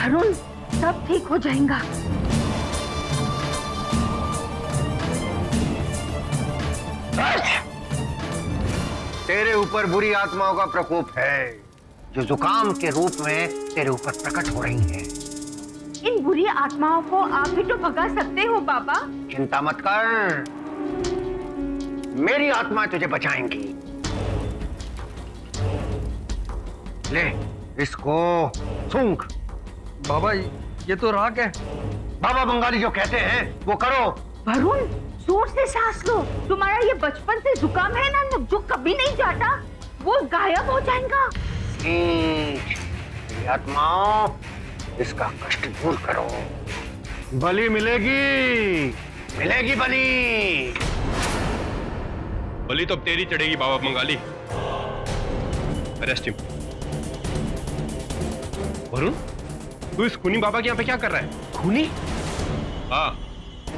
वरुण, सब ठीक हो जाएगा। तेरे ऊपर बुरी आत्माओं का प्रकोप है जो जुकाम के रूप में तेरे ऊपर प्रकट हो रही हैं। इन बुरी आत्माओं को आप भी तो भगा सकते हो बाबा। चिंता मत कर, मेरी आत्मा तुझे बचाएंगी। ले इसको सूंघ। बाबा ये तो राख है। बाबा बंगाली जो कहते हैं वो करो। वरुण, जोर से सांस लो। तुम्हारा ये बचपन से जुकाम है ना, जो कभी नहीं जाता, वो गायब हो जाएगा। आत्माओं, इसका कष्ट दूर करो। बलि मिलेगी, मिलेगी बलि। बलि तो अब तेरी चढ़ेगी बाबा बंगाली। Arrest him. वरुण, तू इस खूनी बाबा के यहाँ पे क्या कर रहा है? खूनी? हाँ,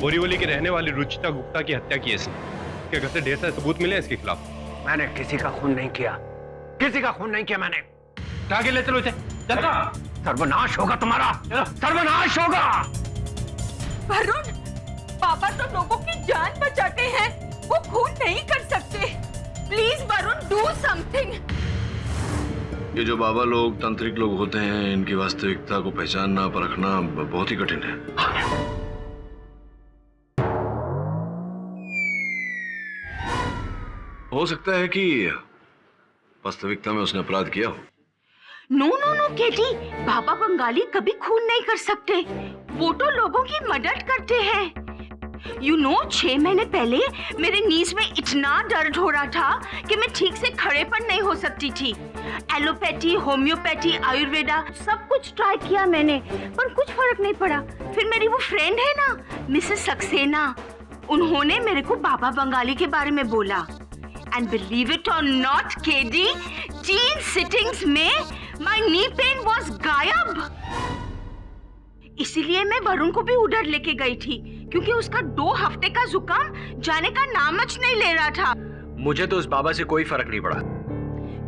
बोरीवली के रहने वाली रुचिता गुप्ता की हत्या की इसने। इसके घर से ढेर सारे सबूत मिले इसके खिलाफ। मैंने किसी का खून नहीं किया, किसी का खून नहीं किया मैंने। आगे ले चलो इसे। चलता। सर्वनाश होगा तुम्हारा, सर्वनाश होगा। वरुण, पापा तो लोगों की जान बचाते हैं, वो खून नहीं कर सकते। Please Varun, do something. ये जो बाबा लोग, तांत्रिक लोग होते हैं, इनकी वास्तविकता को पहचानना, परखना बहुत ही कठिन है। हो सकता है कि वास्तविकता में उसने अपराध किया हो। नो नो नो केटी, बाबा बंगाली कभी खून नहीं कर सकते। वो तो लोगों की मदद करते हैं। यू नो, 6 महीने पहले मेरे नीज में इतना दर्द हो रहा था कि मैं ठीक से खड़े पर नहीं हो सकती थी। एलोपैथी, होम्योपैथी, आयुर्वेदा सब कुछ ट्राई किया मैंने, पर कुछ फर्क नहीं पड़ा। फिर मेरी वो फ्रेंड है ना, मिसेस सक्सेना, उन्होंने मेरे को बाबा बंगाली के बारे में बोला। एंड बिलीव इट और नॉट केडी, 3 सिटिंग्स में माय नी पेन वाज गायब। इसीलिए मैं वरुण को भी उधर लेके गई थी, क्योंकि उसका 2 हफ्ते का जुकाम जाने का नामच नहीं ले रहा था। मुझे तो उस बाबा से कोई फर्क नहीं पड़ा,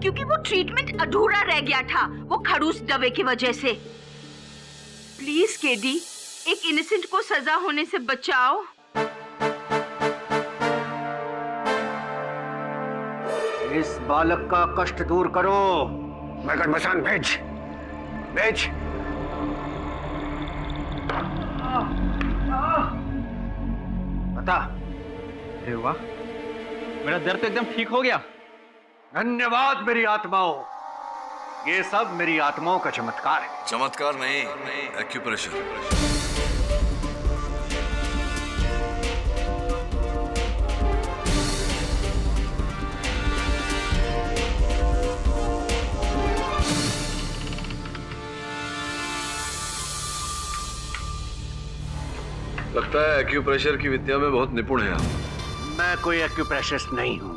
क्योंकि वो ट्रीटमेंट अधूरा रह गया था, वो खड़ूस दवे की वजह से। प्लीज केडी, एक इनोसेंट को सजा होने से बचाओ। इस बालक का कष्ट दूर करो। मगर मसान भेज, भेज। बता। अरे वाह, मेरा दर्द तो एकदम ठीक हो गया। धन्यवाद मेरी आत्माओं, ये सब मेरी आत्माओं का चमत्कार है। चमत्कार नहीं, एक्यूप्रेशर। लगता है एक्यूप्रेशर की विद्या में बहुत निपुण है आप। मैं कोई एक्यूप्रेशरिस्ट नहीं हूं,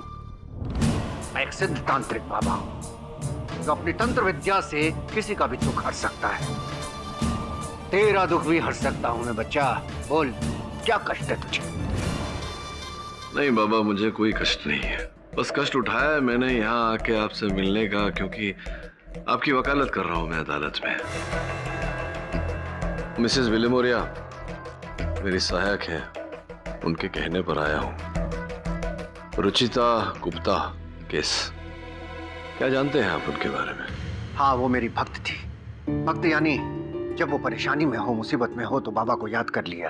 मैं एक सिद्ध तांत्रिक बाबा हूं जो अपनी तंत्र विद्या से किसी का भी दुख हर सकता है। तेरा दुख भी हर सकता हूं मैं बच्चा। बोल, क्या कष्ट है तुझे? नहीं बाबा, मुझे कोई कष्ट नहीं है। बस कष्ट उठाया है मैंने यहाँ आके आपसे मिलने का, क्योंकि आपकी वकालत कर रहा हूं मैं अदालत में। मिसेस विलिमोरिया मेरी सहायक है, उनके कहने पर आया हूं। रुचिता गुप्ता केस, क्या जानते हैं आप उनके बारे में? हाँ, वो मेरी भक्त थी। भक्त यानी जब वो परेशानी में हो, मुसीबत में हो, तो बाबा को याद कर लिया।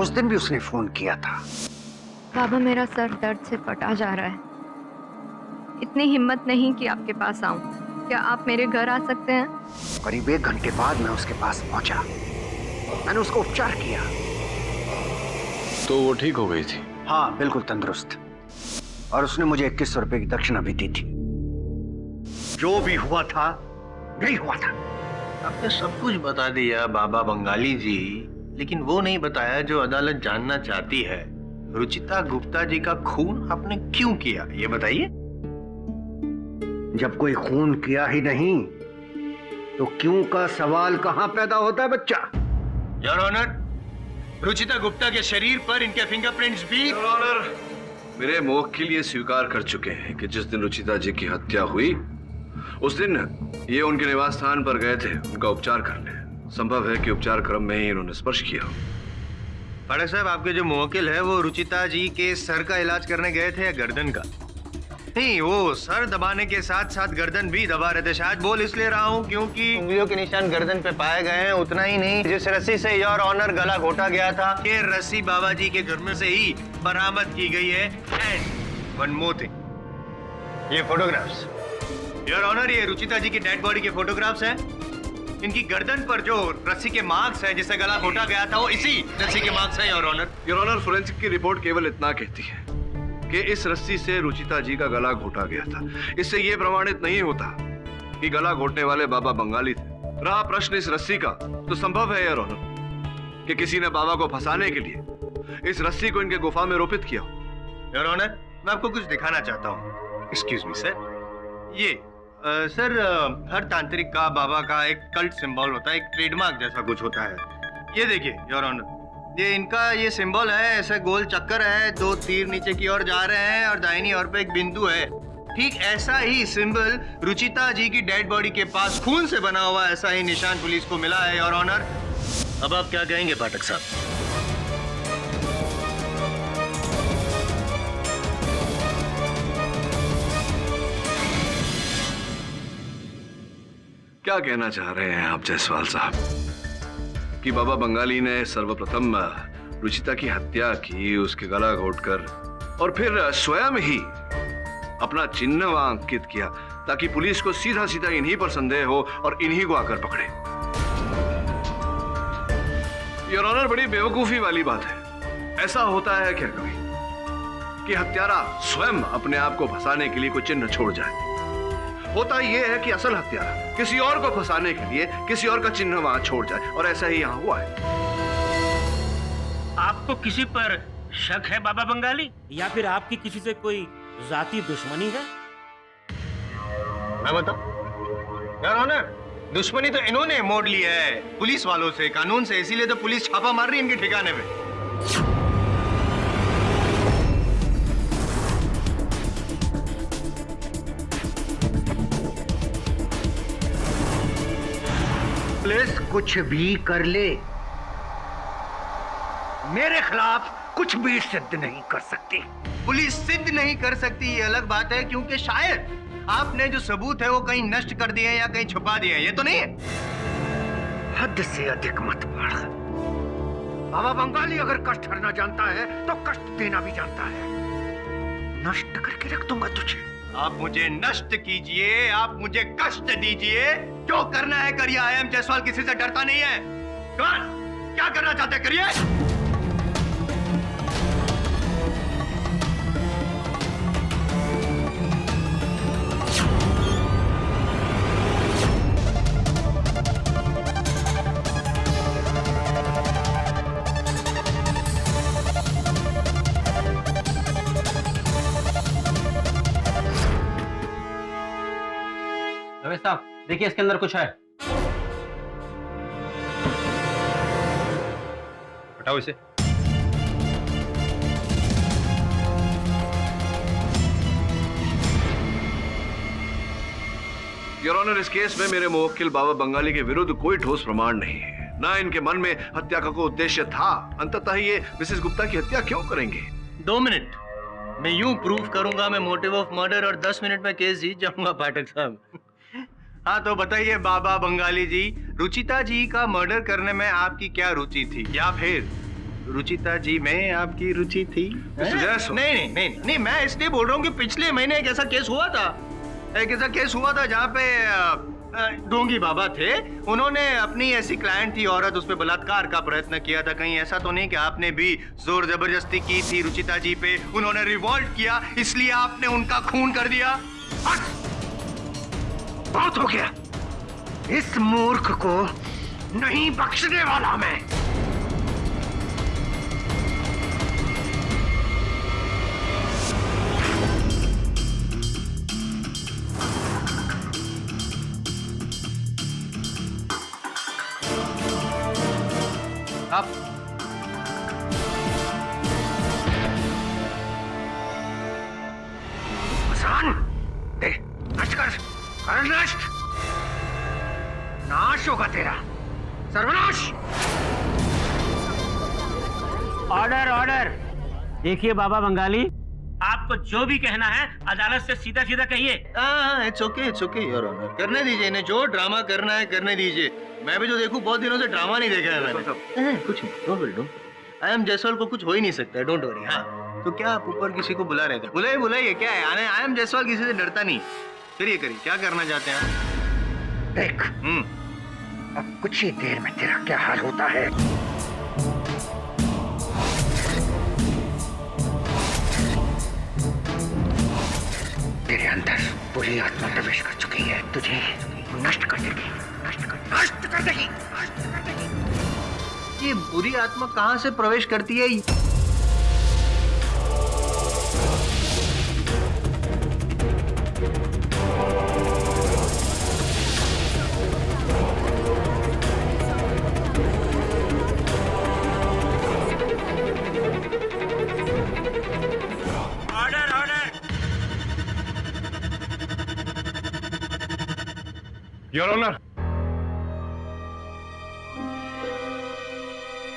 उस दिन भी उसने फोन किया था। बाबा, मेरा सर दर्द से फटा जा रहा है, इतनी हिम्मत नहीं कि आपके पास आऊं। क्या आप मेरे घर आ सकते हैं? करीब 1 घंटे बाद मैं उसके पास पहुंचा। मैंने उसको उपचार किया। तो वो ठीक हो गई थी? हाँ, बिल्कुल तंदुरुस्त। और उसने मुझे 2100 रुपए की दक्षिणा भी दी थी। जो भी हुआ था यही हुआ था। आपने सब कुछ बता दिया बाबा बंगाली जी, लेकिन वो नहीं बताया जो अदालत जानना चाहती है। रुचिता गुप्ता जी का खून आपने क्यों किया, ये बताइए। जब कोई खून किया ही नहीं तो क्यों का सवाल कहां पैदा होता है बच्चा? योर ऑनर, रुचिता गुप्ता के शरीर पर इनके फिंगरप्रिंट्स भी। योर ऑनर, मेरे मौके के लिए स्वीकार कर चुके हैं कि जिस दिन रुचिता जी की हत्या हुई उस दिन ये उनके निवास स्थान पर गए थे उनका उपचार करने। संभव है कि उपचार क्रम में ही इन्होंने स्पर्श किया हो। पाठक साहब, आपके जो मुवक्किल है वो रुचिता जी के सर का इलाज करने गए थे या गर्दन का? नहीं, वो सर दबाने के साथ साथ गर्दन भी दबा रहे थे। शायद बोल इसलिए रहा हूँ क्योंकि उंगलियों के निशान गर्दन पे पाए गए हैं। उतना ही नहीं, जिस रस्सी से योर ऑनर गला घोटा गया था, ये रस्सी बाबा जी के घर में से ही बरामद की गई है। एंड वन मोर थिंग, ये फोटोग्राफ्स, योर ऑनर, ये रुचिता जी की डेड बॉडी के फोटोग्राफ्स हैं। इनकी गर्दन पर जो रस्सी के मार्क्स हैं जिससे गला घोटा गया था, वो इसी रस्सी के मार्क्स हैं, your honour. Your honour, forensic की रिपोर्ट केवल इतना कहती है कि इस रस्सी से रुचिता जी का गला घोटा गया था। इससे यह प्रमाणित नहीं होता कि गला घोटने वाले बाबा बंगाली थे। रहा प्रश्न इस रस्सी का, तो संभव है योर ऑनर कि किसी ने बाबा को फंसाने के लिए इस रस्सी को इनके गुफा में रोपित किया हो। योर ऑनर, मैं आपको कुछ दिखाना चाहता हूँ। Excuse me sir. ये सर, हर तांत्रिक का बाबा का एक कल्ट सिंबल होता है, एक ट्रेडमार्क जैसा कुछ होता है। ये देखिए योर ऑनर, ये इनका ये सिंबल है। ऐसे गोल चक्कर है, 2 तीर नीचे की ओर जा रहे हैं और दाहिनी ओर पे एक बिंदु है। ठीक ऐसा ही सिंबल रुचिता जी की डेड बॉडी के पास खून से बना हुआ ऐसा ही निशान पुलिस को मिला है योर ऑनर। अब आप क्या कहेंगे पाठक साहब? क्या कहना चाह रहे हैं आप जायसवाल साहब कि बाबा बंगाली ने सर्वप्रथम रुचिता की हत्या की, उसके गला घोटकर, और फिर स्वयं ही अपना चिन्ह वहां अंकित किया ताकि पुलिस को सीधा सीधा इन्हीं पर संदेह हो और इन्हीं को आकर पकड़े। योर ऑनर, बड़ी बेवकूफी वाली बात है। ऐसा होता है क्या कभी कि हत्यारा स्वयं अपने आप को फंसाने के लिए कोई चिन्ह छोड़ जाए? होता यह है कि असल हत्यारा किसी और को फंसाने के लिए किसी और का चिन्ह वहां छोड़ जाए, और ऐसा ही यहां हुआ है। आपको किसी पर शक है बाबा बंगाली, या फिर आपकी किसी से कोई जाती दुश्मनी है? मैं बताऊं योर ऑनर, दुश्मनी तो इन्होंने मोड़ ली है पुलिस वालों से, कानून से। इसीलिए तो पुलिस छापा मार रही है इनके ठिकाने पे। पुलिस कुछ भी कर ले, मेरे खिलाफ कुछ भी सिद्ध नहीं कर सकती। पुलिस सिद्ध नहीं कर सकती ये अलग बात है, क्योंकि शायद आपने जो सबूत है वो कहीं नष्ट कर दिए या कहीं छुपा दिए। ये तो नहीं है? हद से अधिक मत बढ़। बाबा बंगाली अगर कष्ट हरना जानता है तो कष्ट देना भी जानता है। नष्ट करके रख दूंगा तुझे। आप मुझे नष्ट कीजिए, आप मुझे कष्ट दीजिए, जो करना है करिए। आई एम जायसवाल किसी से डरता नहीं है। कौन क्या करना चाहते हैं करिए। रमेश साहब, देखिए इसके अंदर कुछ है। हटाओ इसे। योर ऑनर, इस केस में मेरे मुवक्किल बाबा बंगाली के विरुद्ध कोई ठोस प्रमाण नहीं है। ना इनके मन में हत्या का कोई उद्देश्य था। अंततः ये मिसेस गुप्ता की हत्या क्यों करेंगे? 2 मिनट, मैं यूं प्रूफ करूंगा मैं मोटिव ऑफ मर्डर, और 10 मिनट में केस जीत जाऊंगा पाठक साहब। हाँ तो बताइए बाबा बंगाली जी, रुचिता जी का मर्डर करने में आपकी क्या रुचि थी, या फिर रुचिता जी में आपकी रुचि थी? नहीं, मैं इसलिए बोल रहा हूँ कि पिछले महीने एक ऐसा केस हुआ था जहाँ पे ढोंगी बाबा थे। उन्होंने अपनी ऐसी क्लाइंट थी औरत, उस पर बलात्कार का प्रयत्न किया था। कहीं ऐसा तो नहीं कि आपने भी जोर जबरदस्ती की थी रुचिता जी पे? उन्होंने रिवॉल्ट किया, इसलिए आपने उनका खून कर दिया। बहुत हो गया। इस मूर्ख को नहीं बख्शने वाला मैं। आप आसान दे, नच कर, अरे नष्ट, नाश होगा तेरा, सर्वनाश। Order order. देखिए बाबा बंगाली, आपको जो भी कहना है अदालत से सीधा सीधा कहिए। हाँ, इट्स ओके योर ऑनर। करने दीजिए इन्हें, जो ड्रामा करना है करने दीजिए। मैं भी जो देखूं, बहुत दिनों से ड्रामा नहीं देखा है मैंने। कुछ नहीं, don't worry, I am Jaiswal को कुछ हो ही नहीं सकता है, डोंट वरी। हाँ, तो क्या आप ऊपर किसी को बुला रहे थे? बुलाइए, क्या है? आई एम जायसवाल किसी से डरता नहीं। करिए, क्या करना चाहते हैं आप? देख, अब कुछ ही देर में तेरा क्या हाल होता है। तेरे अंदर बुरी आत्मा प्रवेश कर चुकी है, तुझे नष्ट कर देगी, नष्ट कर देगी। ये बुरी आत्मा कहाँ से प्रवेश करती है? Order order. योर ऑनर,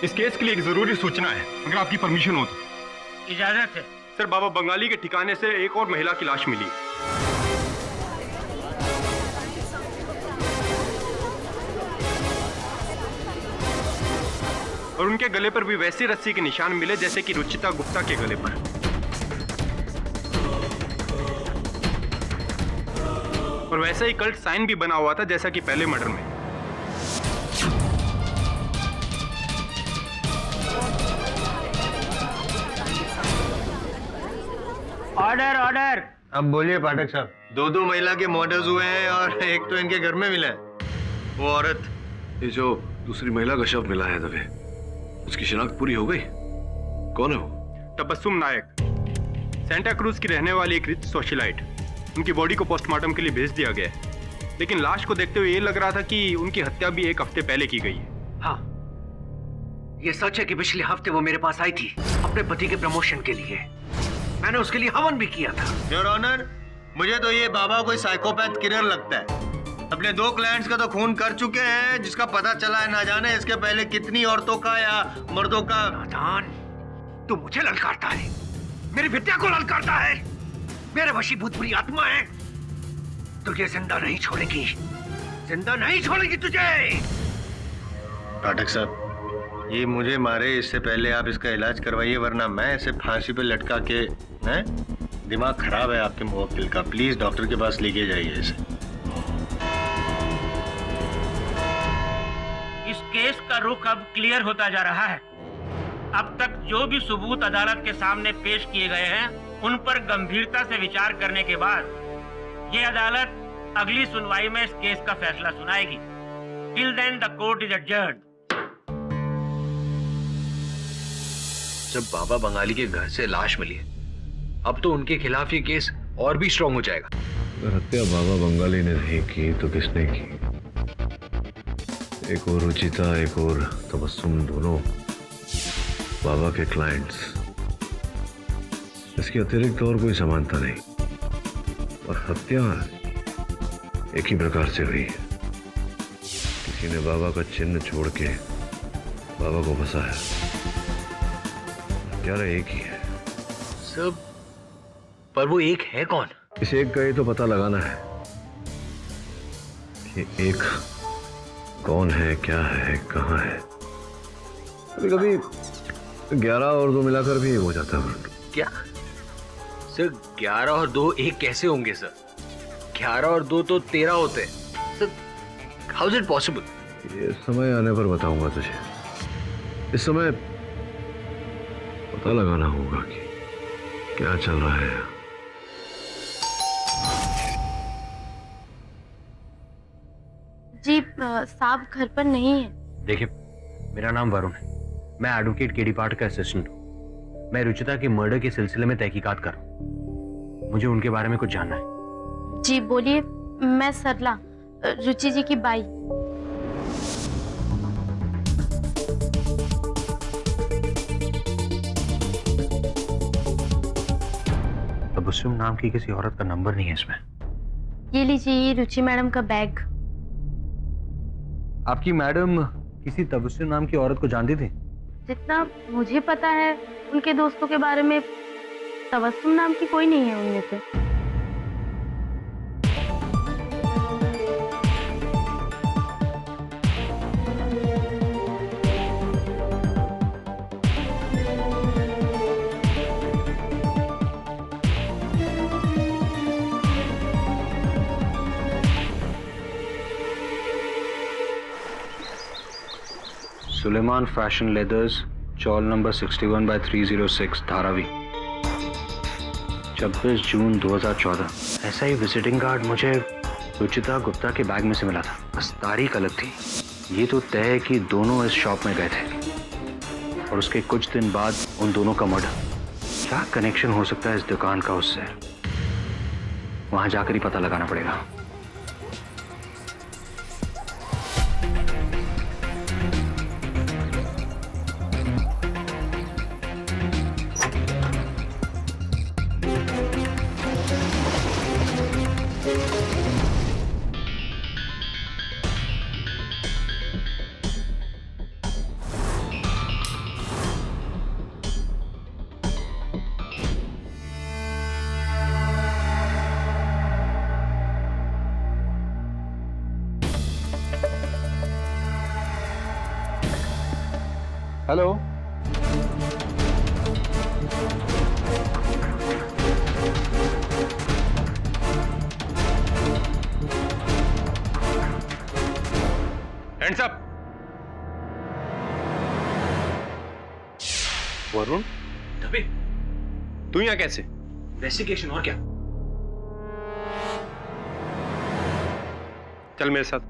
इस केस के लिए एक जरूरी सूचना है, अगर आपकी परमिशन हो तो। इजाजत है। सर, बाबा बंगाली के ठिकाने से एक और महिला की लाश मिली। और उनके गले पर भी वैसी रस्सी के निशान मिले जैसे कि रुचिता गुप्ता के गले पर। और वैसा ही कल्ट साइन भी बना हुआ था जैसा कि पहले मर्डर में। Order order. अब बोलिए पाठक साहब। दो महिला के मर्डर्स हुए हैं और एक तो इनके घर में मिला है, वो औरत। ये जो दूसरी महिला का शव मिला है दबे, उसकी शिनाख्त पूरी हो गई? कौन है वो? तबस्सुम नायक, सेंटा क्रूज की रहने वाली एक रिच सोशलाइट। उनकी बॉडी को पोस्टमार्टम के लिए भेज दिया गया है, लेकिन लाश को देखते हुए ये लग रहा था कि उनकी हत्या भी एक हफ्ते पहले की गई है। हाँ, ये सच है कि पिछले हफ्ते वो मेरे पास आई थी अपने पति के प्रमोशन के लिए। मैंने उसके लिए हवन भी किया था। योर ऑनर, मुझे तो ये बाबा कोई साइकोपैथ किलर लगता है। अपने 2 क्लाइंट्स का तो खून कर चुके हैं, जिसका पता चला है ना जाने इसके पहले कितनी औरतों का या मर्दों का। नादान, तू मुझे ललकारता है, मेरी विद्या को ललकारता है। मेरे वशीभूत बुरी आत्मा है, तुझे जिंदा नहीं छोड़ेगी, जिंदा नहीं छोड़ेगी तुझे। पाठक साहब, ये मुझे मारे इससे पहले आप इसका इलाज करवाइए, वरना मैं इसे फांसी पे लटका के। हैं? दिमाग खराब है आपके मुवक्किल का, प्लीज डॉक्टर के पास लेके जाइए इसे। इस केस का रुख अब क्लियर होता जा रहा है। अब तक जो भी सबूत अदालत के सामने पेश किए गए हैं, उन पर गंभीरता से विचार करने के बाद ये अदालत अगली सुनवाई में इस केस का फैसला सुनाएगी। Till then the court is adjourned. जब बाबा बंगाली के घर से लाश मिली है, अब तो उनके खिलाफ ये केस और भी स्ट्रांग हो जाएगा। अगर हत्या बाबा बंगाली ने नहीं की तो किसने की? एक और रुचिता, एक और तबस्सुम, दोनों बाबा के क्लाइंट्स। इसके अतिरिक्त और कोई समानता नहीं। और हत्या एक ही प्रकार से हुई है। किसी ने बाबा का चिन्ह छोड़ के बाबा को फंसाया। हत्यारा एक ही है। सब, पर वो एक है कौन? इस एक का ही तो पता लगाना है कि एक कौन है, क्या है, कहाँ है। कभी कभी 11 और 2 मिलाकर भी हो जाता है। क्या सर, 11 और 2 एक कैसे होंगे सर? 11 और 2 तो 13 होते हैं sir. How is it possible? ये समय आने पर बताऊंगा तुझे। इस समय पता लगाना होगा कि क्या चल रहा है। जी साहब घर पर नहीं है। देखिए, मेरा नाम वरुण है, मैं एडवोकेट केडी पाठ का असिस्टेंट हूँ। मैं रुचिता के मर्डर के सिलसिले में तहकीकात कर रहा हूँ। मुझे उनके बारे में कुछ जानना है। जी बोलिए। मैं सरला, रुचि जी की बाई। तबस्सुम नाम की किसी औरत का नंबर नहीं है इसमें। ये लीजिए, ये रुचि मैडम का बैग। आपकी मैडम किसी तबस्सुम नाम की औरत को जानती थी? जितना मुझे पता है उनके दोस्तों के बारे में, तबस्सुम नाम की कोई नहीं है उनमें से। सुलेमान फैशन लेदर्स, चौल नंबर 61/306, धारावी, 26 जून 2014। ऐसा ही विजिटिंग कार्ड मुझे रुचिता गुप्ता के बैग में से मिला था, बस तारीख अलग थी। ये तो तय है कि दोनों इस शॉप में गए थे और उसके कुछ दिन बाद उन दोनों का मर्डर। क्या कनेक्शन हो सकता है इस दुकान का उससे? वहां जाकर ही पता लगाना पड़ेगा। Hello, hands up. वरुण, दबे। तू यहाँ कैसे? इन्वेस्टिगेशन और क्या? चल मेरे साथ।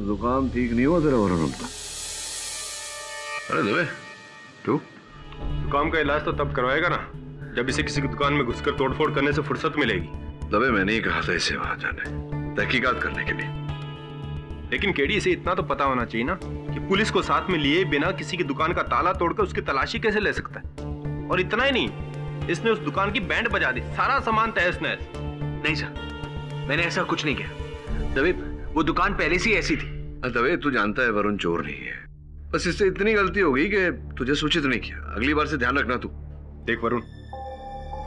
जुकाम ठीक नहीं हुआ तेरा वरुण? अरे दबे, तू जुकाम का इलाज तो तब करवाएगा ना जब इसे किसी की दुकान में घुसकर तोड़फोड़ करने से फुर्सत मिलेगी। दबे, मैंने ही कहा था इसे वहां जाने, तहकीकात करने के लिए। लेकिन केडी, इसे इतना तो पता होना चाहिए ना कि पुलिस को साथ में लिए बिना किसी की दुकान का ताला तोड़कर उसकी तलाशी कैसे ले सकता है। और इतना ही नहीं, इसने उस दुकान की बैंड बजा दी, सारा सामान तहस नहस। नहीं सर, मैंने ऐसा कुछ नहीं किया। दबे, वो दुकान पहले से ही ऐसी थी। दबे, तू जानता है वरुण चोर नहीं है, बस इससे इतनी गलती हो गई कि तुझे सूचित नहीं किया। अगली बार से ध्यान रखना तू। देख वरुण,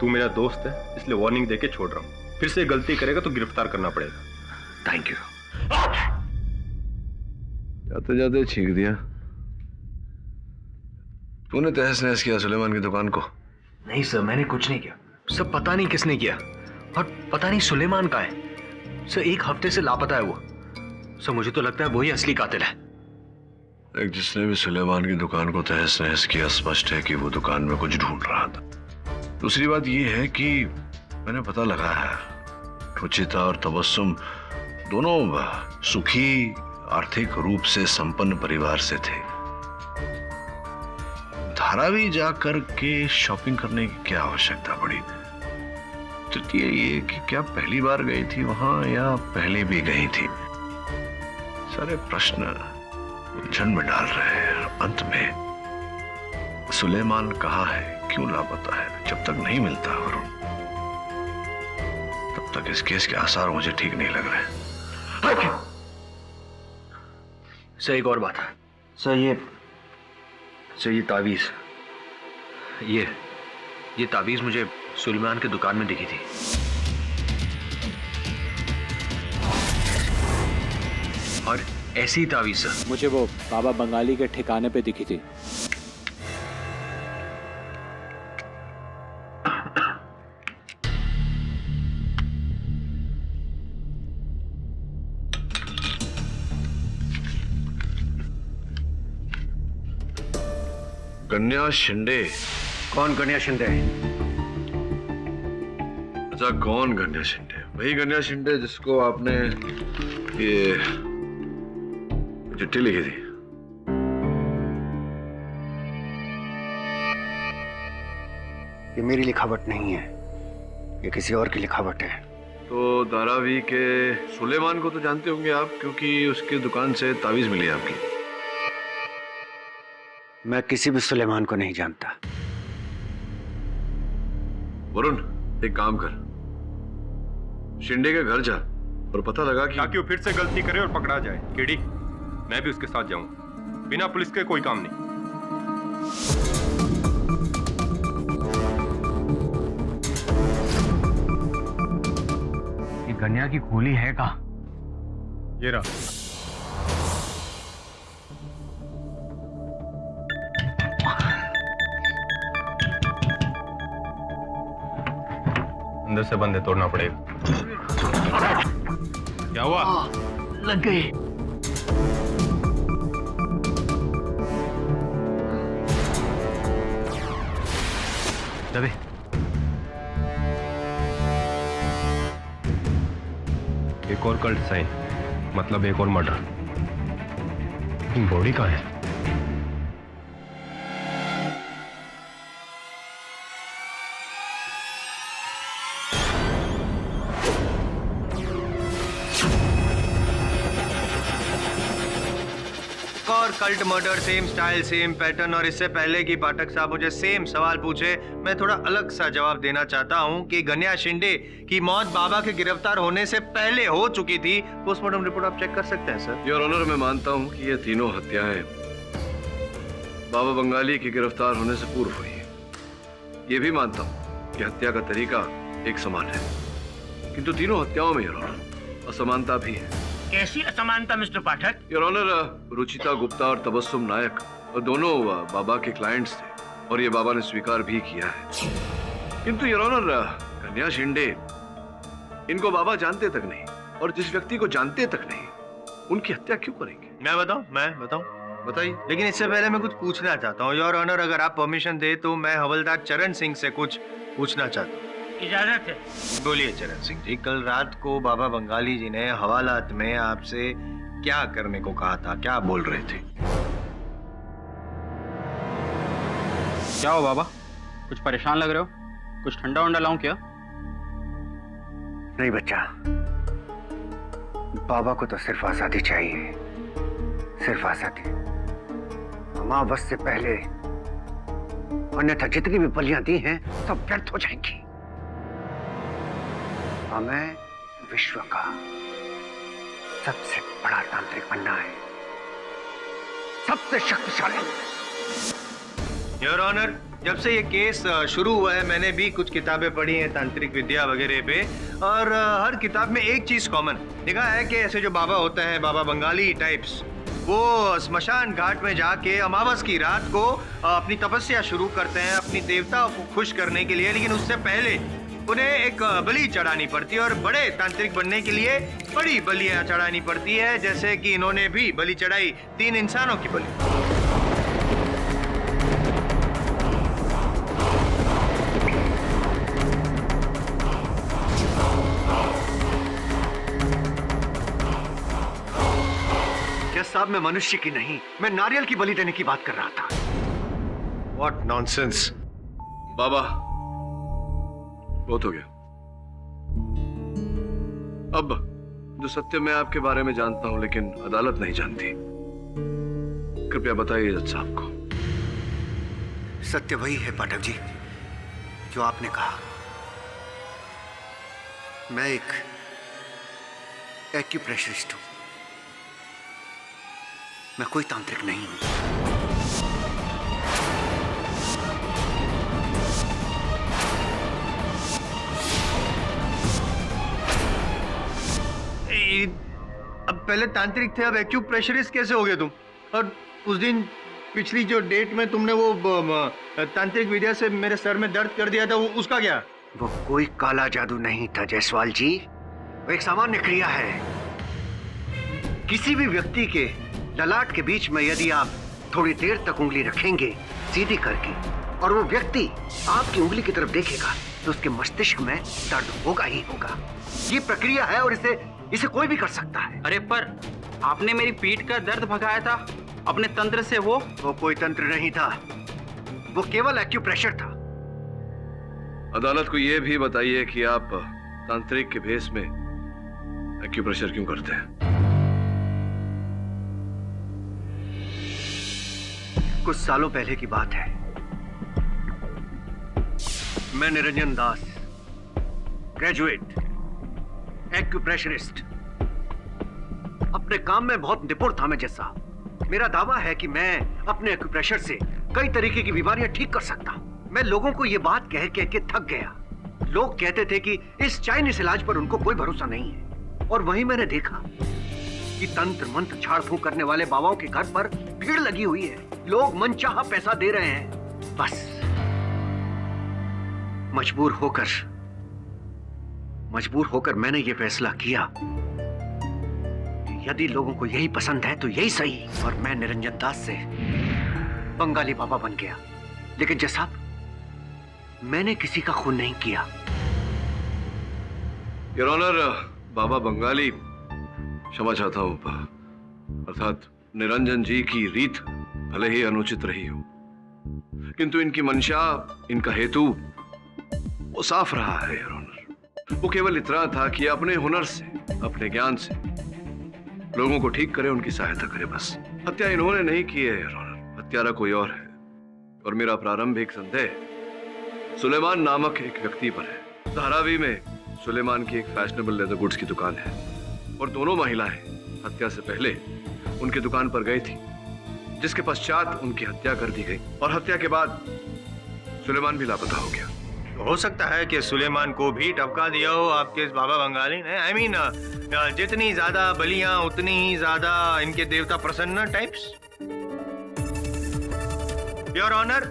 तू मेरा दोस्त है, इसलिए वार्निंग देके छोड़ रहा हूँ। फिर से गलती करेगा तो गिरफ्तार करना पड़ेगा। Thank you. जाते जाते छींक दिया। तूने तहस नहस किया सुलेमान की दुकान को? नहीं सर, मैंने कुछ नहीं किया। सब पता नहीं किसने किया, और पता नहीं सुलेमान का है। सर, 1 हफ्ते से लापता है वो। सर, मुझे तो लगता है वही असली कातिल है। एक जिसने भी सुलेमान की दुकान को तहस नहस किया, स्पष्ट है कि वो दुकान में कुछ ढूंढ रहा था। दूसरी बात ये है कि मैंने पता लगाया है, रुचिता और तबस्सुम दोनों सुखी, आर्थिक रूप से संपन्न परिवार से थे। धारावी जाकर के शॉपिंग करने की क्या आवश्यकता पड़ी? तृतीय ये कि क्या पहली बार गई थी वहां या पहले भी गई थी? सारे प्रश्न उलझन में डाल रहे हैं। अंत में सुलेमान कहाँ है, क्यों लापता है, जब तक नहीं मिलता वरुण, तब तक इस केस के आसार मुझे ठीक नहीं लग रहे। सर, एक और बात है। सर, ये तावीज, ये तावीज मुझे सुलेमान की दुकान में दिखी थी। और ऐसी ही तावीज सर मुझे वो बाबा बंगाली के ठिकाने पे दिखी थी। कन्या शिंदे? कौन कन्या शिंदे? अच्छा, कौन कन्या शिंदे? वही कन्या शिंदे जिसको आपने ये चिट्ठी लिखी थी। ये मेरी लिखावट नहीं है, ये किसी और की लिखावट है। तो धारावी के सुलेमान को तो जानते होंगे आप, क्योंकि उसकी दुकान से तावीज मिली आपकी। मैं किसी भी सुलेमान को नहीं जानता। वरुण, एक काम कर, शिंदे के घर जा और पता लगा कि ताकि वो फिर से गलती करे और पकड़ा जाए। केडी, मैं भी उसके साथ जाऊंगा। बिना पुलिस के कोई काम नहीं। ये गन्या की गोली है कहाँ? ये रहा। अंदर से बंद है, तोड़ना पड़ेगा। क्या हुआ? लग गई। दबे। एक और कल्ट साइन, मतलब एक और मर्डर। बॉडी कहाँ है? और cult murder, same style, same pattern. और इससे पहले कि पाठक साहब मुझे सेम सवाल पूछे, मैं थोड़ा अलग सा जवाब देना चाहता हूं कि गन्या शिंदे की मौत बाबा के गिरफ्तार होने से पहले हो चुकी थी। पोस्टमार्टम रिपोर्ट आप चेक कर सकते हैं सर। योर ऑनर, मैं मानता हूं कि ये तीनों हत्याएं बाबा बंगाली के गिरफ्तार होने से पूर्व हुई है। ये भी मानता हूं कि हत्या का तरीका एक समान है, किंतु तीनों हत्याओं में योर ऑनर असमानता भी है। कैसी असमानता mister Pathak? Your honour, Ruchita Gupta और तबस्सुम नायक दोनों बाबा के क्लाइंट्स थे और ये बाबा ने स्वीकार भी किया है। किंतु योर ऑनर, कन्या शिंदे, इनको बाबा जानते तक नहीं, और जिस व्यक्ति को जानते तक नहीं, उनकी हत्या क्यों करेंगे? मैं बताऊं? बताइए। लेकिन इससे पहले मैं कुछ पूछना चाहता हूँ योर ऑनर, अगर आप परमिशन दे तो मैं हवलदार चरण सिंह से कुछ पूछना चाहता हूँ। इजाजत है। बोलिए चरण सिंह जी, कल रात को बाबा बंगाली जी ने हवालात में आपसे क्या करने को कहा था, क्या बोल रहे थे? क्या हो बाबा, कुछ परेशान लग रहे हो? कुछ ठंडा वंडा लाऊं क्या? नहीं बच्चा, बाबा को तो सिर्फ आजादी चाहिए, सिर्फ आजादी। अमावस से पहले, अन्यथा जितनी भी बलियां दी हैं सब व्यर्थ हो जाएंगी। हमें विश्व का सबसे बड़ा तांत्रिक बनना है, सबसे शक्तिशाली। योर ऑनर, जब से ये केस शुरू हुआ है मैंने भी कुछ किताबें पढ़ी हैं तांत्रिक विद्या वगैरह पे, और हर किताब में एक चीज कॉमन देखा है कि ऐसे जो बाबा होते हैं, बाबा बंगाली टाइप्स, वो स्मशान घाट में जाके अमावस की रात को अपनी तपस्या शुरू करते हैं अपनी देवताओं को खुश करने के लिए। लेकिन उससे पहले उन्हें एक बलि चढ़ानी पड़ती है, और बड़े तांत्रिक बनने के लिए बड़ी बलियां चढ़ानी पड़ती है, जैसे कि इन्होंने भी बलि चढ़ाई 3 इंसानों की बलि। साहब, मैं मनुष्य की नहीं, मैं नारियल की बलि देने की बात कर रहा था। What nonsense! बाबा, बहुत हो गया। अब जो सत्य मैं आपके बारे में जानता हूं लेकिन अदालत नहीं जानती, कृपया बताइए जज साहब को। सत्य वही है पाठक जी जो आपने कहा। मैं एक एक्यूप्रेशरिस्ट हूं, मैं कोई तांत्रिक नहीं हूं। अब पहले तांत्रिक थे, अब एक्यूप्रेशरिस्ट कैसे हो गए तुम? और उस दिन पिछली जो डेट में तुमने वो तांत्रिक विद्या से मेरे सर में दर्द कर दिया था, वो उसका क्या? वो कोई काला जादू नहीं था जायसवाल जी, वो एक सामान्य क्रिया है। किसी भी व्यक्ति के ललाट के बीच में यदि आप थोड़ी देर तक उंगली रखेंगे सीधी करके, और वो व्यक्ति आपकी उंगली की तरफ देखेगा, तो उसके मस्तिष्क में दर्द होगा ही होगा। ये प्रक्रिया है और इसे कोई भी कर सकता है। अरे पर आपने मेरी पीठ का दर्द भगाया था अपने तंत्र से। वो कोई तंत्र नहीं था, वो केवल एक्यूप्रेशर था। अदालत को यह भी बताइए कि आप तांत्रिक के भेष में एक्यूप्रेशर क्यों करते हैं? कुछ सालों पहले की बात है। मैं निरंजन दास, ग्रेजुएट, एक्यूप्रेशरिस्ट। अपने काम में बहुत निपुण था मैं जैसा। मेरा दावा है कि मैं अपने एक्यूप्रेशर से कई तरीके की बीमारियां ठीक कर सकता हूं। मैं लोगों को ये बात कह कह के थक गया। लोग कहते थे कि इस चाइनीज इलाज पर उनको कोई भरोसा नहीं है, और वहीं मैंने देखा कि तंत्र मंत्र झाड़ फूंक करने वाले बाबाओं के घर पर भीड़ लगी हुई है। लोग मनचाहा पैसा दे रहे हैं। बस मजबूर होकर मैंने ये फैसला किया कि यदि लोगों को यही पसंद है तो यही सही, और मैं निरंजन दास से बंगाली बाबा बन गया। लेकिन जज साहब, मैंने किसी का खून नहीं किया। योर ऑनर, बाबा बंगाली, क्षमा चाहता हूं, अर्थात निरंजन जी की रीत भले ही अनुचित रही हो, किंतु इनकी मंशा, इनका हेतु वो साफ रहा है योर ऑनर। वो केवल इतना था कि अपने हुनर से, अपने ज्ञान से लोगों को ठीक करे, उनकी सहायता करे, बस। हत्या इन्होंने नहीं की है योर ऑनर, हत्यारा कोई और है। और मेरा प्रारंभिक संदेह सुलेमान नामक एक व्यक्ति पर है। धारावी में सुलेमान की एक फैशनेबल लेदर गुड्स की दुकान है, और दोनों महिलाएं हत्या से पहले उनकी दुकान पर गई थी, जिसके पश्चात उनकी हत्या कर दी गई, और हत्या के बाद सुलेमान भी लापता हो गया। हो सकता है कि सुलेमान को भी टपका दिया हो आपके इस बाबा बंगाली ने। आई मीन, जितनी ज्यादा बलियां उतनी ही ज्यादा इनके देवता प्रसन्न टाइप्स। योर ऑनर,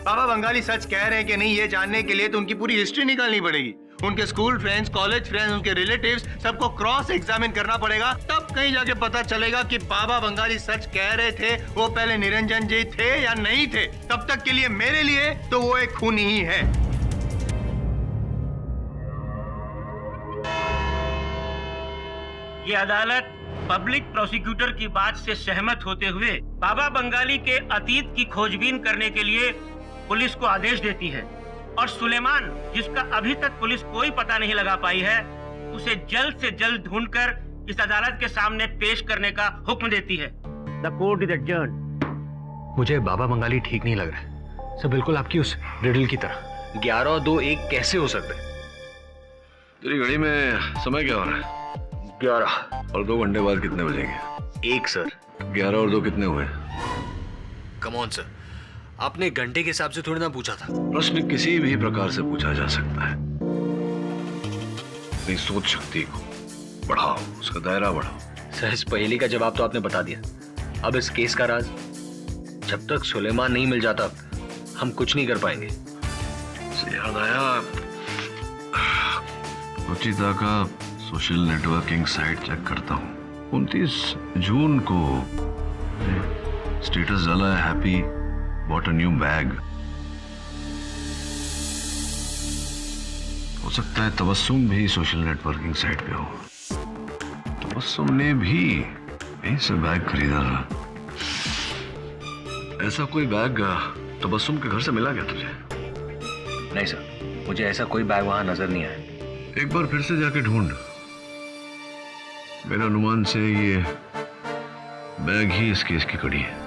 बाबा बंगाली सच कह रहे हैं कि नहीं, ये जानने के लिए तो उनकी पूरी हिस्ट्री निकालनी पड़ेगी। उनके स्कूल फ्रेंड्स, कॉलेज फ्रेंड्स, उनके रिलेटिव्स, सबको क्रॉस एग्जामिन करना पड़ेगा। तब कहीं जाके पता चलेगा कि बाबा बंगाली सच कह रहे थे, वो पहले निरंजन जी थे या नहीं थे। तब तक के लिए मेरे लिए तो वो एक खूनी ही है। ये अदालत पब्लिक प्रोसिक्यूटर की बात से सहमत होते हुए बाबा बंगाली के अतीत की खोजबीन करने के लिए पुलिस को आदेश देती है, और सुलेमान, जिसका अभी तक पुलिस कोई पता नहीं लगा पाई है, उसे जल्द से जल्द ढूंढकर इस अदालत के सामने पेश करने का हुक्म देती है। The court is adjourned. मुझे बाबा बंगाली ठीक नहीं लग रहा है सर, बिल्कुल आपकी उस रिडल की तरह। 11 और 2 1 कैसे हो सकते हैं? तेरी घड़ी में समय क्या हो रहा है? 11 और 2 घंटे बाद कितने बजेंगे? 1 सर। 11 और 2 कितने हुए? कम ऑन सर, आपने घंटे के हिसाब से थोड़ी ना पूछा था। प्रश्न किसी भी प्रकार से पूछा जा सकता है। अपनी सोच शक्ति को बढ़ाओ, उसका दायरा बढ़ाओ। सर, इस पहेली का जवाब तो आपने बता दिया। अब इस केस का राज, जब तक सुलेमान नहीं मिल जाता हम कुछ नहीं कर पाएंगे। से याद आया, रुचिता का सोशल नेटवर्किंग साइट चेक करता हूँ। 29 जून को स्टेटस डाला है, happy bought a new bag. हो सकता है तबस्सुम भी सोशल नेटवर्किंग साइट पे हो। तबस्सुम ने भी यहीं से बैग खरीदा था। ऐसा कोई बैग तबस्सुम के घर से मिला क्या तुझे? नहीं सर, मुझे ऐसा कोई बैग वहां नजर नहीं आया। एक बार फिर से जाके ढूंढ। मेरे अनुमान से ये बैग ही इस केस की कड़ी है।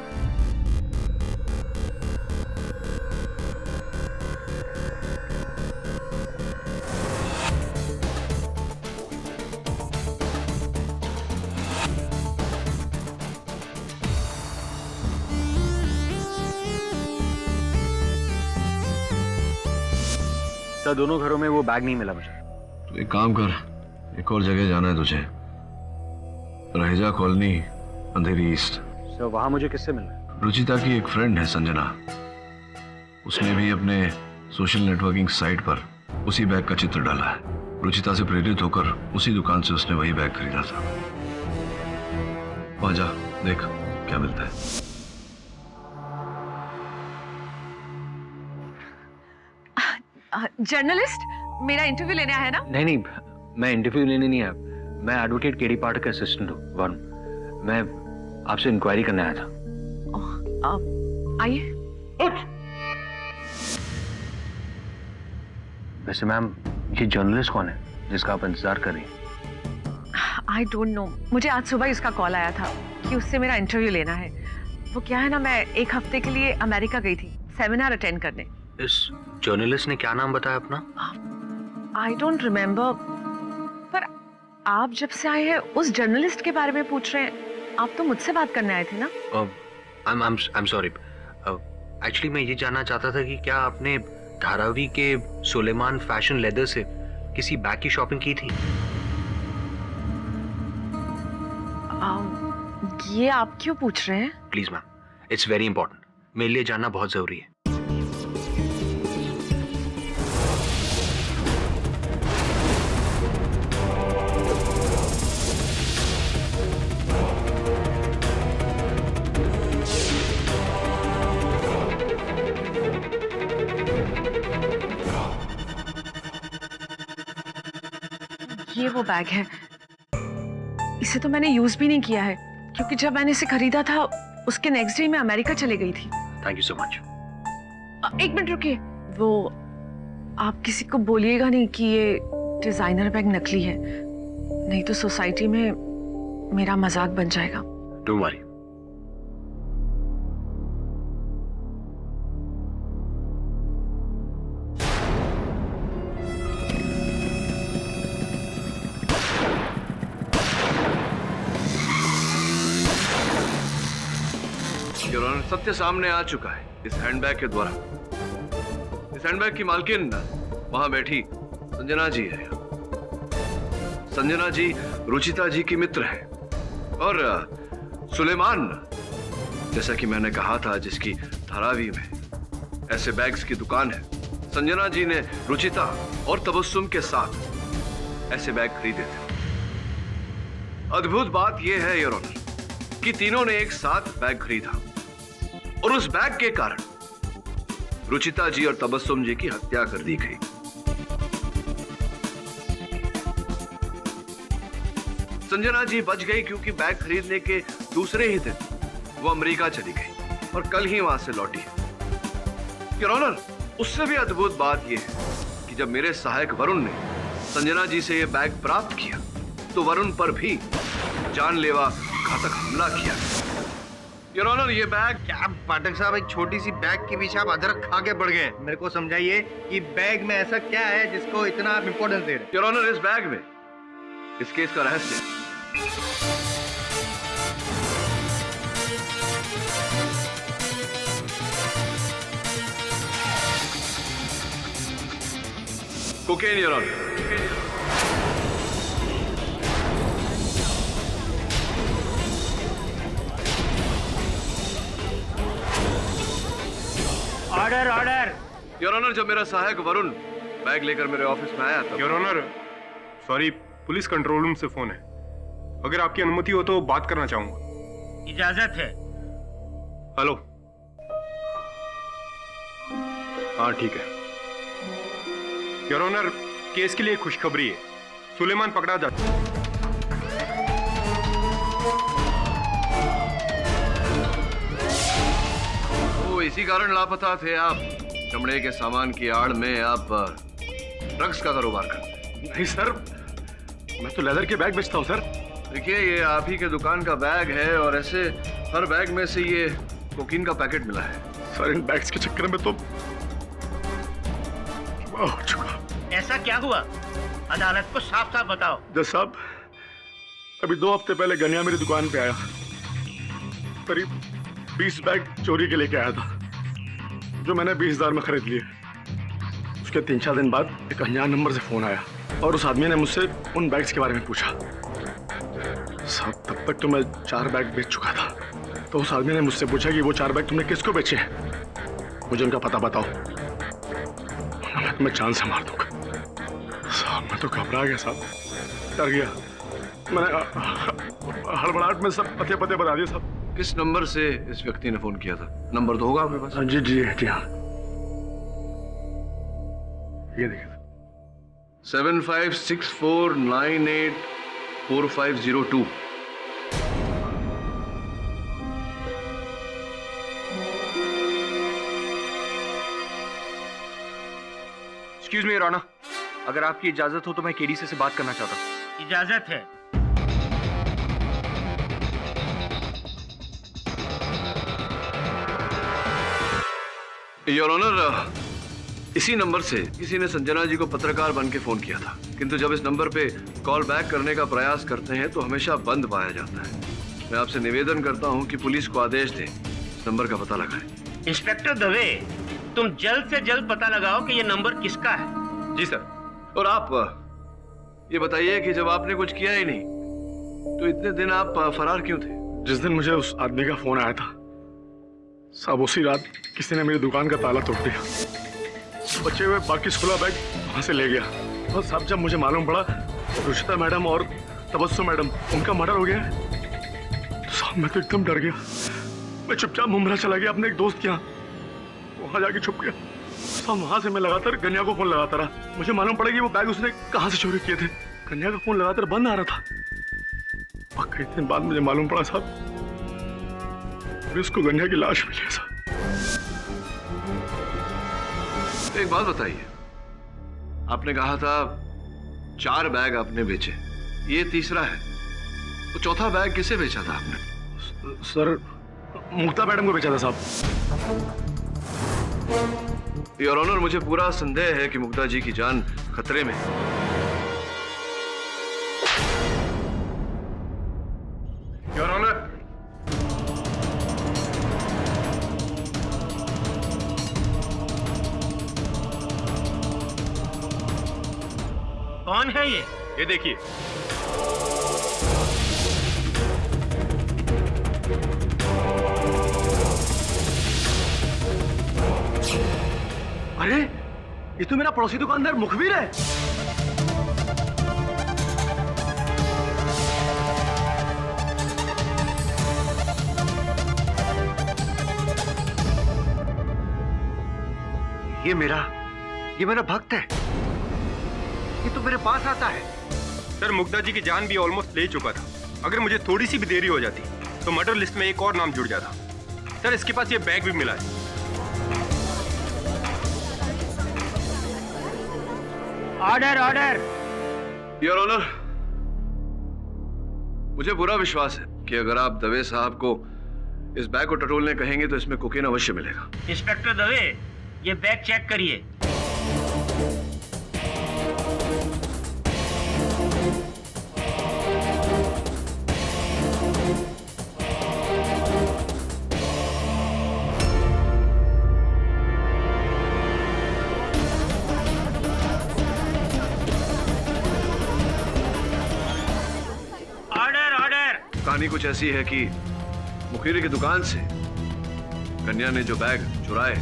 सर, दोनों घरों में वो बैग नहीं मिला मुझे। तो एक काम कर, एक और जगह जाना है तुझे, रहेजा कॉलोनी, अंधेरी ईस्ट। सर, वहां मुझे किससे मिलना? रुचिता की एक फ्रेंड है संजना, उसने भी अपने सोशल नेटवर्किंग साइट पर उसी बैग का चित्र डाला है। रुचिता से प्रेरित होकर उसी दुकान से उसने वही बैग खरीदा था। वहां जा, देख क्या मिलता है। जर्नलिस्ट, मेरा इंटरव्यू लेने आया है ना? नहीं, मैं इंटरव्यू लेने नहीं आया। मैं एडवोकेट केडी पाठक का असिस्टेंट हूँ, वरुण। मैं आपसे इंक्वायरी करने आया था। आइए। वैसे मैम, ये जर्नलिस्ट कौन है जिसका आप इंतजार कर रही हैं? आई डोंट नो, मुझे आज सुबह इसका कॉल आया था कि उससे मेरा इंटरव्यू लेना है। वो क्या है ना, मैं एक हफ्ते के लिए अमेरिका गई थी सेमिनार अटेंड करने। इस जर्नलिस्ट ने क्या नाम बताया अपना? आई डोंट रिमेम्बर, पर आप जब से आए हैं उस जर्नलिस्ट के बारे में पूछ रहे हैं। आप तो मुझसे बात करने आए थे ना? I'm sorry. एक्चुअली मैं ये जानना चाहता था कि क्या आपने धारावी के सुलेमान फैशन लेदर से किसी बैग की शॉपिंग की थी? ये आप क्यों पूछ रहे हैं? Please ma'am, it's very important. मेरे लिए जानना बहुत जरूरी है। ये वो बैग है। इसे तो मैंने यूज भी नहीं किया है, क्योंकि जब मैंने इसे खरीदा था उसके नेक्स्ट डे मैं अमेरिका चले गई थी। Thank you so much. एक मिनट रुकिए, वो आप किसी को बोलिएगा नहीं कि ये डिजाइनर बैग नकली है, नहीं तो सोसाइटी में मेरा मजाक बन जाएगा। Don't worry. सत्य सामने आ चुका है इस हैंडबैग के द्वारा। इस हैंडबैग की मालकिन वहां बैठी संजना जी है। संजना जी रुचिता जी की मित्र है, और सुलेमान, जैसा कि मैंने कहा था, जिसकी धारावी में ऐसे बैग्स की दुकान है, संजना जी ने रुचिता और तबस्सुम के साथ ऐसे बैग खरीदे थे। अद्भुत बात यह है योर ऑनर कि तीनों ने एक साथ बैग खरीदा, और उस बैग के कारण रुचिता जी और तबस्सुम जी की हत्या कर दी गई। संजना जी बच गई क्योंकि बैग खरीदने के दूसरे ही दिन वो अमेरिका चली गई और कल ही वहां से लौटी। योर ऑनर, उससे भी अद्भुत बात यह है कि जब मेरे सहायक वरुण ने संजना जी से यह बैग प्राप्त किया तो वरुण पर भी जानलेवा घातक हमला किया। योर ऑनर, ये बैग क्या पाठक साहब, एक छोटी सी बैग के पीछे आप अदरक खा के पड़ गए। मेरे को समझाइए कि बैग में ऐसा क्या है जिसको इतना आप इंपॉर्टेंस दे रहे हैं? योर ऑनर, इस बैग में इस केस का रहस्य cocaine. Your honour, order order. Your honour, जब मेरा सहायक वरुण बैग लेकर मेरे ऑफिस में आया था। Your honour, sorry, police control room से फोन है। अगर आपकी अनुमति हो तो बात करना चाहूंगा। इजाजत है। हेलो। हाँ ठीक है। योर ऑनर, केस के लिए खुशखबरी है, सुलेमान पकड़ा जा चुका है। इसी कारण लापता थे आप। चमड़े के सामान की आड़ में आप ड्रग्स का कारोबार करते? नहीं सर, मैं तो लेदर के बैग बेचता हूँ सर। देखिए, ये आप ही के दुकान का बैग है और ऐसे हर बैग में से ये कोकीन का पैकेट मिला है। सर, इन बैग्स के चक्कर में तो हो चुका। ऐसा क्या हुआ? अदालत को साफ साफ बताओ। जज साहब, अभी 2 हफ्ते पहले गनिया मेरी दुकान पे आया, करीब 20 बैग चोरी के लेके आया था, जो मैंने 20,000 में खरीद लिए। उसके 3-4 दिन बाद एक अनजान नंबर से फोन आया और उस आदमी ने मुझसे उन बैग्स के बारे में पूछा। साहब, तब तक तो मैं 4 बैग बेच चुका था। तो उस आदमी ने मुझसे पूछा कि वो 4 बैग तुमने किसको बेचे हैं, मुझे उनका पता बताओ, मैं तुम्हें जान से मार दूंगा। साहब, मैं तो घबरा गया साहब, डर गया। मैंने हड़बड़ाहट में सब पते बता दिए साहब। किस नंबर से इस व्यक्ति ने फोन किया था? नंबर तो होगा आपके पास? जी जी जी हाँ, ये देखिए। 7564984502। एक्सक्यूज मी राणा, अगर आपकी इजाजत हो तो मैं केडी से बात करना चाहता हूँ। इजाजत है। योर ऑनर, इसी नंबर से किसी ने संजना जी को पत्रकार बन के फोन किया था, किंतु जब इस नंबर पे कॉल बैक करने का प्रयास करते हैं तो हमेशा बंद पाया जाता है। मैं आपसे निवेदन करता हूं कि पुलिस को आदेश दें इस नंबर का पता लगाएं। इंस्पेक्टर दवे, तुम जल्द से जल्द पता लगाओ कि ये नंबर किसका है। जी सर। और आप ये बताइए कि जब आपने कुछ किया ही नहीं तो इतने दिन आप फरार क्यों थे? जिस दिन मुझे उस आदमी का फोन आया था साहब, उसी रात किसी ने मेरी दुकान का ताला तोड़ दिया, बचे हुए बाकी 16 बैग वहां से ले गया। और साहब जब मुझे मालूम पड़ा रुचिता मैडम और तबस्सुम मैडम उनका मर्डर हो गया तो साहब मैं तो एकदम डर गया। मैं चुपचाप मुंबई चला गया अपने एक दोस्त के यहाँ, वहां जाके छुप गया। साहब वहां से मैं लगातार कन्या को फोन लगाता रहा। मुझे मालूम पड़ा कि वो बैग उसने कहाँ से चोरी किए थे। कन्या का फोन लगातार बंद आ रहा था। और कई दिन बाद मुझे मालूम पड़ा साहब पुलिस को कन्या की लाश मिली है साहब। एक बात बताइए, आपने कहा था 4 बैग आपने बेचे, ये तीसरा है, तो चौथा बैग किसे बेचा था आपने? सर मुक्ता मैडम को बेचा था साहब। योर ऑनर, मुझे पूरा संदेह है कि मुक्ता जी की जान खतरे में है। योर ऑनर, कौन है ये देखिए। अरे ये तो मेरा पड़ोसी दुकानदार मुखबिर है। ये मेरा भक्त है, ये तो मेरे पास आता है। सर मुग्धा जी की जान भी ऑलमोस्ट ले चुका था। अगर मुझे थोड़ी सी भी देरी हो जाती तो मर्डर लिस्ट में एक और नाम जुड़ जाता। सर इसके पास ये बैग भी मिला है। Order order. योर ऑनर, मुझे पूरा विश्वास है कि अगर आप दवे साहब को इस बैग को टटोलने कहेंगे तो इसमें कोकीन अवश्य मिलेगा। इंस्पेक्टर दवे, ये बैग चेक करिए। कहानी कुछ ऐसी है कि मुखीरी की दुकान से कन्या ने जो बैग चुराए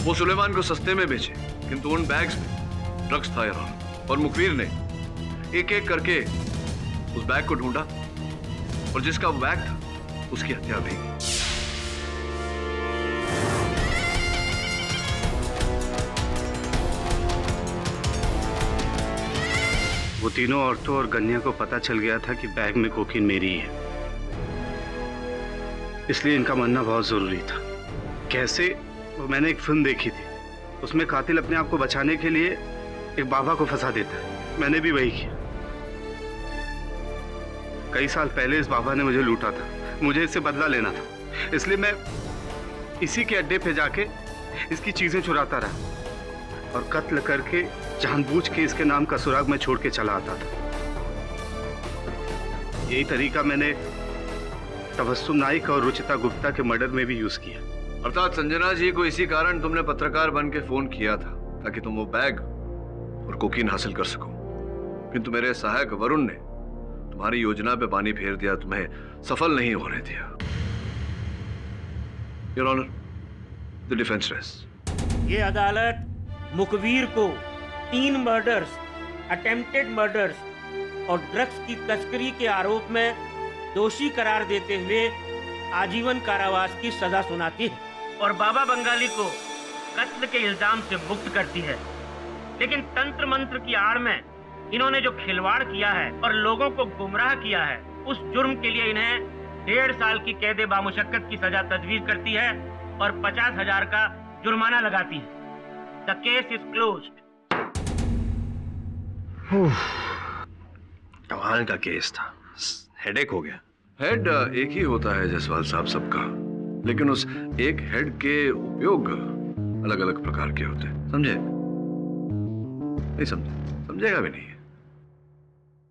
वो सुलेमान को सस्ते में बेचे, किंतु उन बैग्स में ड्रग्स था यार। और मुखबिर ने एक एक करके उस बैग को ढूंढा और जिसका वो बैग था उसकी हत्या हुई। वो तीनों औरतों और कन्या को पता चल गया था कि बैग में कोकीन मेरी है, इसलिए इनका मरना बहुत जरूरी था। कैसे? वो मैंने एक फिल्म देखी थी, उसमें कातिल अपने आप को बचाने के लिए एक बाबा को फंसा देता है। मैंने भी वही किया। कई साल पहले इस बाबा ने मुझे लूटा था, मुझे इससे बदला लेना था, इसलिए मैं इसी के अड्डे पे जाके इसकी चीजें चुराता रहा और कत्ल करके जानबूझ के इसके नाम का सुराग में छोड़ के चला आता था। यही तरीका मैंने तबस्सुम नाइक और रुचिता गुप्ता के मर्डर में भी यूज किया। अर्थात संजना जी को इसी कारण तुमने पत्रकार बन के फोन किया था ताकि तुम वो बैग और कोकीन हासिल कर सको, किंतु मेरे सहायक वरुण ने तुम्हारी योजना पे पानी फेर दिया, तुम्हें सफल नहीं होने दिया। Your honour, the defence rest. ये अदालत मुखबिर को 3 मर्डर्स, अटेम्प्टेड मर्डर्स और ड्रग्स की तस्करी के आरोप में दोषी करार देते हुए आजीवन कारावास की सजा सुनाती है और बाबा बंगाली को कत्ल के इल्जाम से मुक्त करती है। लेकिन तंत्र मंत्र की आड़ में इन्होंने जो खिलवाड़ किया है और लोगों को गुमराह किया है, उस जुर्म के लिए इन्हें 1.5 साल की कैद बामुशक्कत की सजा तजवीज करती है और 50,000 का जुर्माना लगाती है। The case is closed. कमाल का केस था, हेडेक हो गया। हेड एक ही होता है जायसवाल साहब सबका, लेकिन उस एक हेड के उपयोग अलग अलग प्रकार के होते हैं, समझे? नहीं समझे, समझेगा भी नहीं।